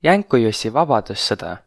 Jänkujussi vabadussõda.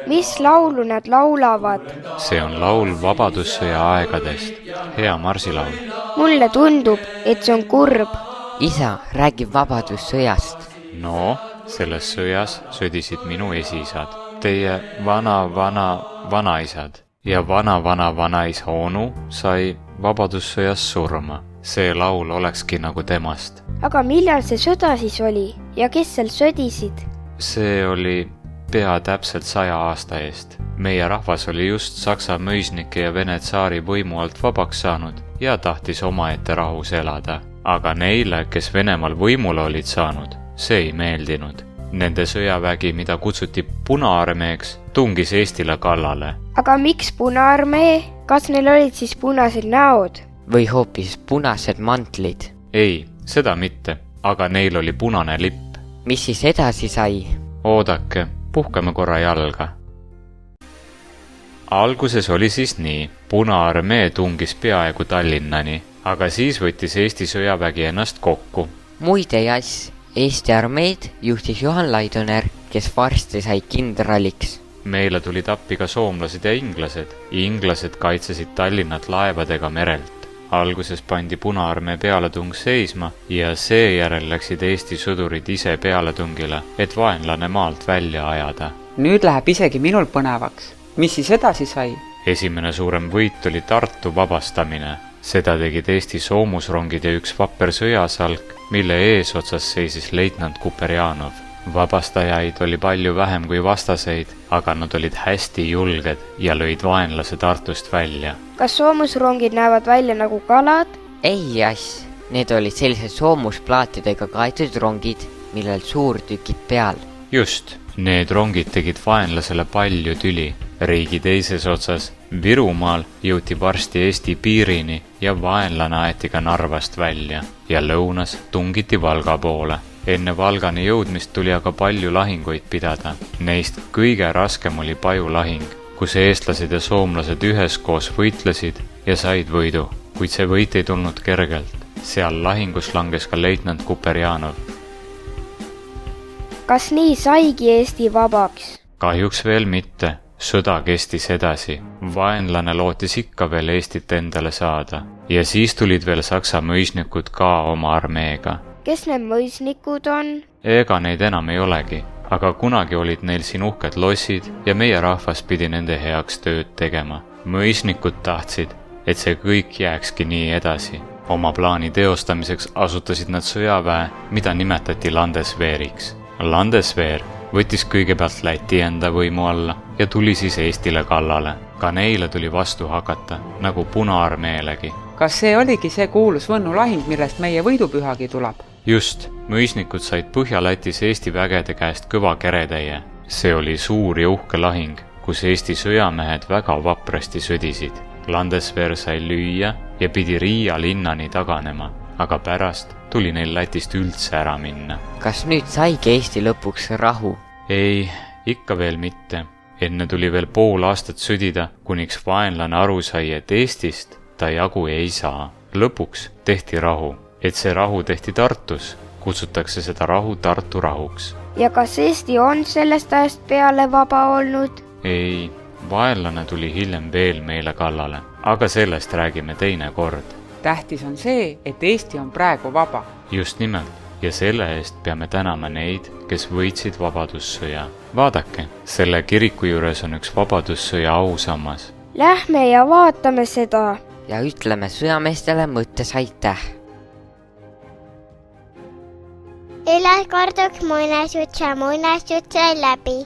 Mis laulu nad laulavad? See on laul vabadussõja aegadest. Hea marsilaul. Mulle tundub, et see on kurb. Isa räägib vabadussõjast. No, selles sõjas sõdisid minu esiisad, teie vanaisad ja vanaisa onu sai vabadussõjas surma. See laul olekski nagu temast. Aga millal see sõda siis oli ja kes seal sõdisid? See oli pea täpselt 100 aasta eest. Meie rahvas oli just Saksa mõisnike ja Vene tsaari võimu alt vabaks saanud ja tahtis omaette rahus elada. Aga neile, kes Venemaal võimule olid saanud, see ei meeldinud. Nende sõjavägi, mida kutsuti Punaarmeeks, tungis Eestile kallale. Aga miks Punaarmee? Kas neil olid siis punased näod? Või hoopis punased mantlid? Ei, seda mitte, aga neil oli punane lipp. Mis siis edasi sai? Oodake, puhkame korra jalga. Alguses oli siis nii, Punaarmee tungis peaaegu Tallinnani, aga siis võttis Eesti sõjavägi ennast kokku. Muide jass, Eesti armeed juhtis Johan Laidoner, kes varsti sai kindraliks. Meile tulid appi ka soomlased ja inglased. Inglased kaitsesid Tallinnat laevadega merelt. Alguses pandi Punaarmee pealetung seisma ja seejärel läksid Eesti sõdurid ise pealetungile, et vaenlane maalt välja ajada. Nüüd läheb isegi minul põnevaks. Mis siis edasi sai? Esimene suurem võit oli Tartu vabastamine. Seda tegid Eesti soomusrongid ja üks vapper sõjasalk, mille eesotsas seisis leitnant Kuperjanov. Vabastajaid oli palju vähem kui vastaseid, aga nad olid hästi julged ja lõid vaenlase Tartust välja. Kas soomusrongid näevad välja nagu kalad? Ei jass, need olid sellised soomusplaatidega kaetud rongid, millel suurtükid peal. Just, need rongid tegid vaenlasele palju tüli. Riigi teises otsas, Virumaal, jõuti varsti Eesti piirini ja vaenlane aeti ka Narvast välja ja lõunas tungiti Valga poole. Enne Valgani jõudmist tuli aga palju lahinguid pidada. Neist kõige raskem oli Paju lahing, kus eestlased ja soomlased üheskoos võitlesid ja said võidu, kuid see võit ei tulnud kergelt. Seal lahingus langes ka leitnant Kuperjanov. Kas nii saigi Eesti vabaks? Kahjuks veel mitte. Sõda kestis edasi. Vaenlane lootis ikka veel Eestit endale saada. Ja siis tulid veel Saksa mõisnikud ka oma armeega. Kes need mõisnikud on? Ega neid enam ei olegi, aga kunagi olid neil siin uhked lossid ja meie rahvas pidi nende heaks tööd tegema. Mõisnikud tahtsid, et see kõik jääkski nii edasi. Oma plaani teostamiseks asutasid nad sõjaväe, mida nimetati Landesweeriks. Landesweer võttis kõigepealt Läti enda võimu alla ja tuli siis Eestile kallale. Ka neile tuli vastu hakata, nagu Punaarmeelegi. Kas see oligi see kuulus Võnnu lahing, millest meie võidupühagi tuleb? Just, mõisnikud said Põhja-Lätis Eesti vägede käest kõva keretäie. See oli suur ja uhke lahing, kus Eesti sõjamehed väga vaprasti sõdisid. Landesweer sai lüüa ja pidi Riia linnani taganema, aga pärast tuli neil Lätist üldse ära minna. Kas nüüd saigi Eesti lõpuks rahu? Ei, ikka veel mitte. Enne tuli veel pool aastat sõdida, kuniks vaenlane aru sai, et Eestist ta jagu ei saa. Lõpuks tehti rahu. Et see rahu tehti Tartus, kutsutakse seda rahu Tartu rahuks. Ja kas Eesti on sellest ajast peale vaba olnud? Ei, vaenlane tuli hiljem veel meile kallale, aga sellest räägime teine kord. Tähtis on see, et Eesti on praegu vaba. Just nimelt, ja selle eest peame tänama neid, kes võitsid vabadussõja. Vaadake, selle kiriku juures on üks vabadussõja ausammas. Lähme ja vaatame seda. Ja ütleme sõjameestele mõttes aitäh. Üle korduks muinasjutt sai läbi.